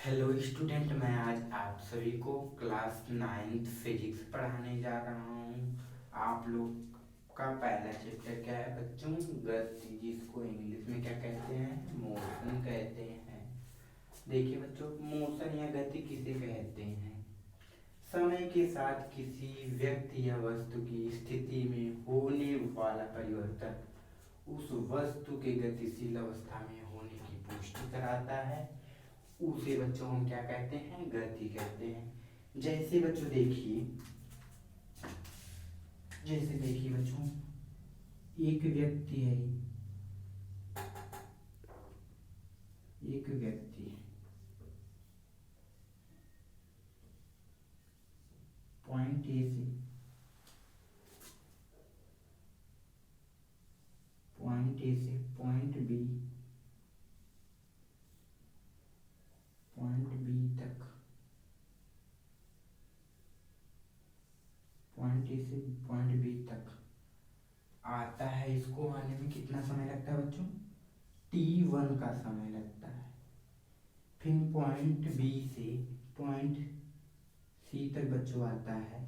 Hello student, मैं आज आप सभी को क्लास 9th फिजिक्स पढ़ाने जा रहा हूँ। आप लोग का पहला चैप्टर क्या है बच्चों? गति, जिसको इंग्लिश में क्या कहते हैं? मोशन कहते हैं। देखिए बच्चों, मोशन या गति किसे कहते हैं? समय के साथ किसी व्यक्ति या वस्तु की स्थिति में होने वाला परिवर्तन उस वस्तु के गतिशील अवस्था में होने की पुष्टि कराता है। उसे बच्चों हम क्या कहते हैं? गति कहते हैं। जैसे देखिए बच्चों, एक व्यक्ति है, एक व्यक्ति पॉइंट ए से पॉइंट बी तक, पॉइंट ए से पॉइंट बी तक आता है। इसको आने में कितना समय लगता है बच्चों? t1 का समय लगता है। फिर पॉइंट बी से पॉइंट सी तक बच्चों आता है,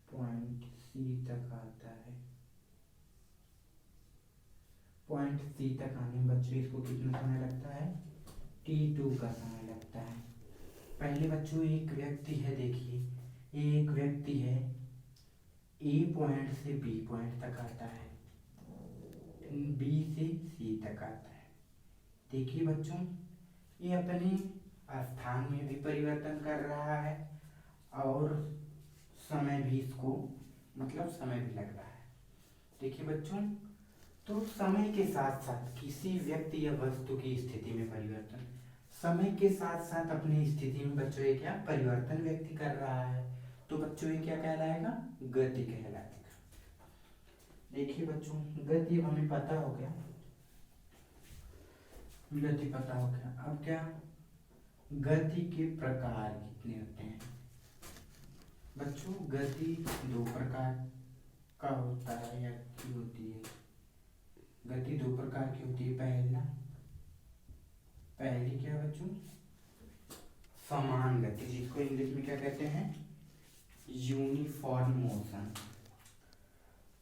पॉइंट सी तक आता है। पॉइंट सी तक आने में बच्चों इसको कितना समय लगता है? t2 का समय लगता है। पहले बच्चों एक व्यक्ति है, देखिए एक व्यक्ति है, ए पॉइंट से बी पॉइंट तक आता है, बी से सी तक आता है। देखिए बच्चों, ये अपने स्थान में भी परिवर्तन कर रहा है और समय भी इसको समय भी लग रहा है। देखिए बच्चों, तो समय के साथ साथ किसी व्यक्ति या वस्तु की स्थिति में परिवर्तन, समय के साथ साथ अपनी स्थिति में बच्चों ये क्या परिवर्तन व्यक्ति कर रहा है, तो बच्चों ये क्या कहलाएगा? गति कहलाएगा। देखिए बच्चों, गति हमें पता हो गया, गति पता हो गया। अब क्या, गति के प्रकार कितने होते हैं बच्चों? गति दो प्रकार का होता है या की होती है। गति दो प्रकार की होती है। पहली क्या बच्चों? समान गति, जिसको इंग्लिश में क्या कहते हैं? Uniform motion.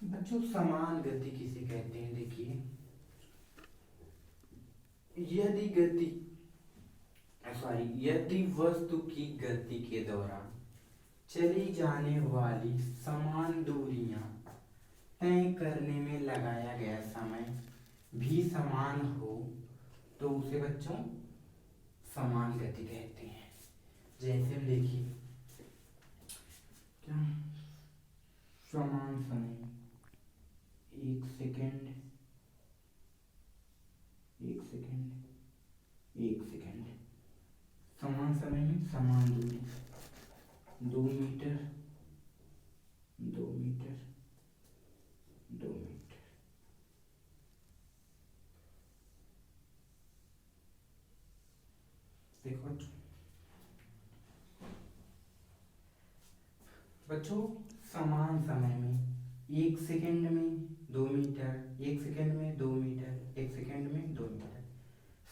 बच्चों समान गति किसे कहते हैं? देखिए, यदि वस्तु की गति के दौरान चली जाने वाली समान दूरियां तय करने में लगाया गया समय भी समान हो, तो उसे बच्चों समान गति कहते हैं। जैसे हम देखिए क्या, समान समय, एक सेकेंड, समान समय में समान दूरी, 2 मीटर, 2 मीटर, 2 मीटर। देखो बच्चों, समान समय में 1 सेकेंड में 2 मीटर, 1 सेकेंड में 2 मीटर, 1 सेकेंड में 2 मीटर,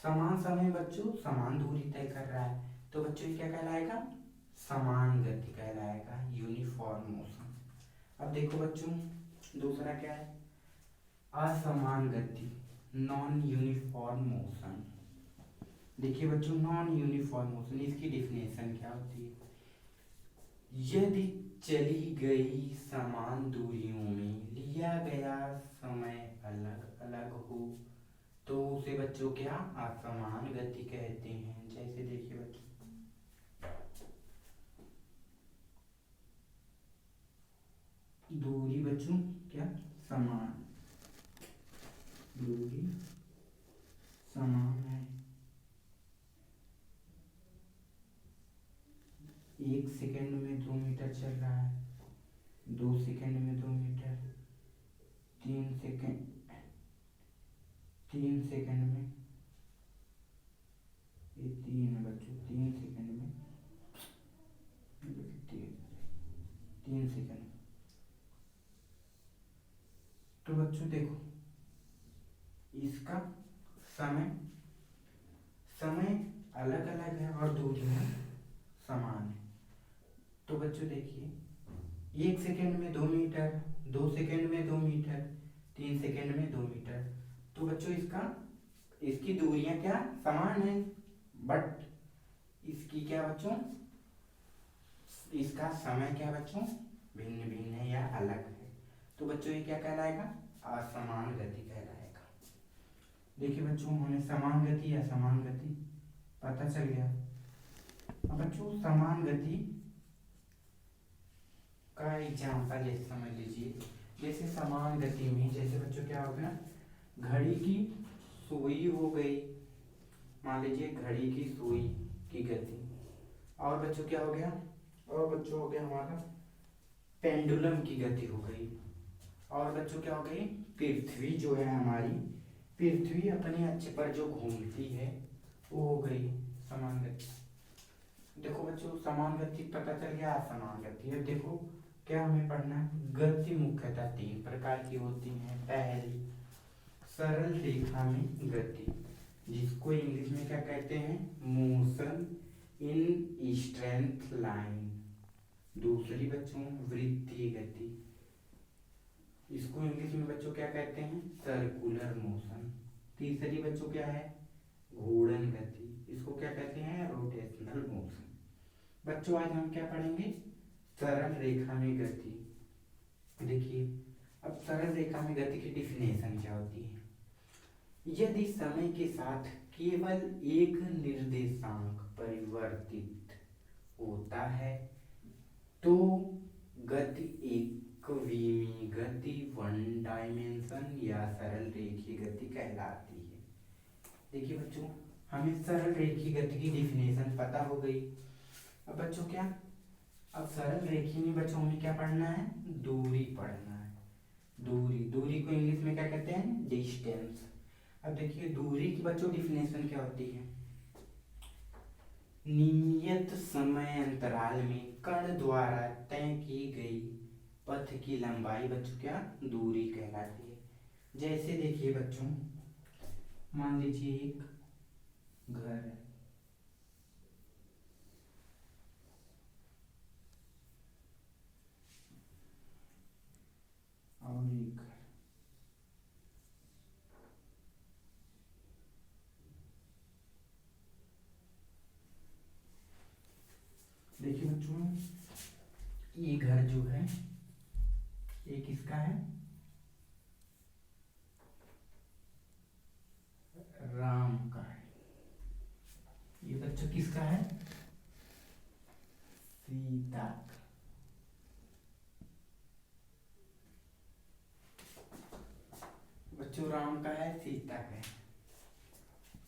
समान समय बच्चों समान दूरी तय कर रहा है, तो बच्चों ये क्या कहलाएगा? समान गति कहलाएगा, यूनिफॉर्म मोशन। अब देखो बच्चों, दूसरा क्या है? असमान गति, नॉन यूनिफॉर्म मोशन। देखिए बच्चों, नॉन यूनिफॉर्म मोशन, इसकी डिफिनेशन क्या होती है? यदि चली गई समान दूरियों में लिया गया समय अलग अलग हो, तो उसे बच्चों क्या असमान गति कहते हैं। जैसे देखिए बच्चों, दूरी बच्चों क्या समान, दूरी समान है। 1 सेकेंड में 2 मीटर चल रहा है, 2 सेकेंड में 2 मीटर, 3 सेकेंड, 3 सेकेंड में, ये 3 है बच्चों, 3 सेकेंड में, 3 सेकेंड। तो बच्चों देखो, इसका समय समय अलग अलग है और दूरियां समान है। तो बच्चों देखिए, 1 सेकेंड में 2 मीटर, 2 सेकेंड में 2 मीटर, 3 सेकेंड में 2 मीटर। तो बच्चों इसकी दूरियां क्या समान है, बट इसकी क्या बच्चों, इसका समय क्या बच्चों भिन्न भिन्न है या अलग है। तो बच्चों ये क्या कहलाएगा, असमान गति कहलाएगा। देखिए बच्चों, हमें समान गति या असमान गति पता चल गया। अब बच्चों समान गति का एग्जाम्पल जैसे समझ लीजिए, जैसे समान गति में जैसे बच्चों क्या हो गया, घड़ी की सुई हो गई, मान लीजिए घड़ी की सुई की गति। और बच्चों क्या हो गया, और बच्चों हो गया हमारा पेंडुलम की गति हो गई। और बच्चों क्या हो गई, पृथ्वी जो है हमारी, पृथ्वी अपने अक्ष पर जो घूमती है वो हो गई समान गति। देखो बच्चों, समान गति पता चल गया, असमान गति। अब देखो क्या हमें पढ़ना है, गति मुख्यतः 3 प्रकार की होती है। पहली, सरल रेखा में गति, जिसको इंग्लिश में क्या कहते हैं, मोशन इन स्ट्रेंथ लाइन। दूसरी बच्चों वृत्तीय गति, इसको इंग्लिश में बच्चों क्या कहते हैं, सर्कुलर मोशन। तीसरी बच्चों क्या है, घूर्णन गति, इसको क्या कहते हैं, रोटेशनल मोशन। बच्चों आज हम क्या पढ़ेंगे, सरल रेखा में गति। देखिए अब सरल रेखा में गति की डिफिनेशन क्या होती है, यदि समय के साथ केवल एक निर्देशांक परिवर्तित होता है तो गति एक विमीय गति, वन डायमेंशन या सरल रेखीय गति कहलाती है। देखिए बच्चों, हमें सरल रेखीय गति की डिफिनेशन पता हो गई। अब बच्चों क्या, अब सरल रेखीय में बच्चों हमें क्या पढ़ना है, दूरी पढ़ना है। दूरी को इंग्लिश में क्या कहते हैं, डिस्टेंस। अब देखिए दूरी की बच्चों डिफिनेशन क्या होती है, नियत समय अंतराल में कण द्वारा तय की गई पथ की लंबाई बच्चों क्या दूरी कहलाती है। जैसे देखिए बच्चों, मान लीजिए एक घर है, और एक घर, देखिए बच्चों ये घर जो है ये किसका है, राम का है। ये बच्चों किसका है, सीता का। बच्चों राम का है, सीता का है।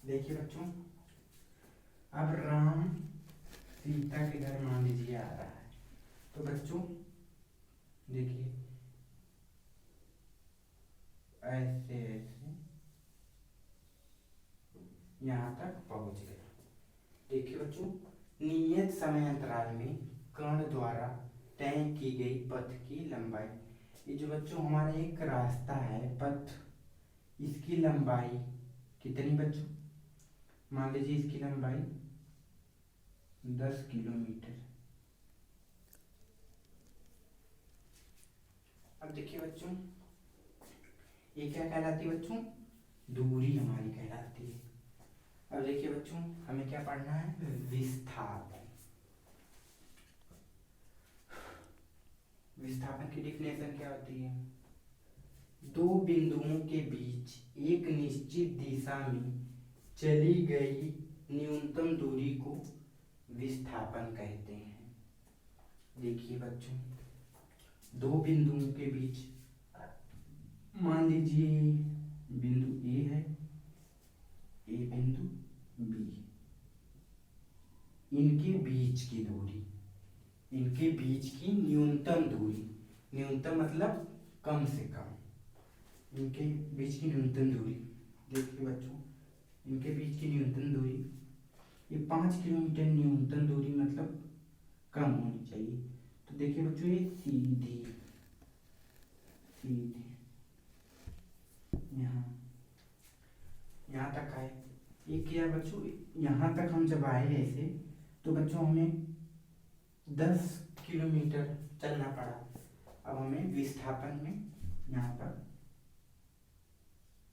देखिए बच्चों, अब राम सीता के घर मान लीजिए आ रहा है, तो बच्चों देखिए ऐसे ऐसे यहाँ तक पहुंच गया। देखिए बच्चों, नियत समय अंतराल में कण द्वारा तय की गई पथ की लंबाई, ये जो बच्चों हमारा एक रास्ता है पथ, इसकी लंबाई कितनी बच्चों, मान लीजिए इसकी लंबाई 10 किलोमीटर। अब देखिए बच्चों ये क्या कहलाती है बच्चों, दूरी हमारी कहलाती है। अब देखिए बच्चों हमें क्या पढ़ना है, विस्थापन। विस्थापन की डिफिनेशन क्या होती है, दो बिंदुओं के बीच एक निश्चित दिशा में चली गई न्यूनतम दूरी को विस्थापन कहते हैं। देखिए बच्चों, दो बिंदुओं के बीच, मान लीजिए बिंदु ए है, ए बिंदु बी, इनके बीच की दूरी, इनके बीच की न्यूनतम दूरी, न्यूनतम मतलब कम से कम, इनके बीच की न्यूनतम दूरी। देखिए बच्चों, इनके बीच की न्यूनतम दूरी ये 5 किलोमीटर न्यूनतम दूरी मतलब कम होनी चाहिए। तो देखिए बच्चों ये सीधी सीधी यहाँ तक आए, एक किया बच्चों, यहाँ तक हम जब आए ऐसे तो बच्चों हमें 10 किलोमीटर चलना पड़ा। अब हमें विस्थापन में यहाँ पर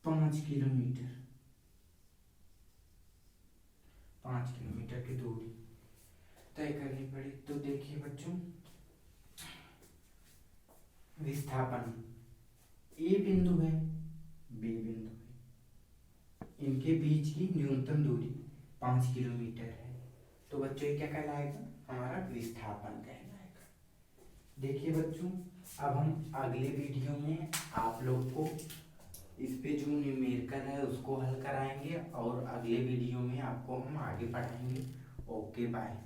5 किलोमीटर, 5 किलोमीटर की दूरी तय करनी पड़ी। तो देखिए बच्चों, विस्थापन ए बिंदु है, बी बिंदु है, इनके बीच की न्यूनतम दूरी 5 किलोमीटर है। तो बच्चों ये क्या कहलाएगा? हमारा विस्थापन कहलाएगा। देखिए बच्चों, अब हम अगले वीडियो में आप लोग को इस पे जो न्यूमेरिकल है उसको हल कराएंगे और अगले वीडियो में आपको हम आगे पढ़ाएंगे। Okay bye.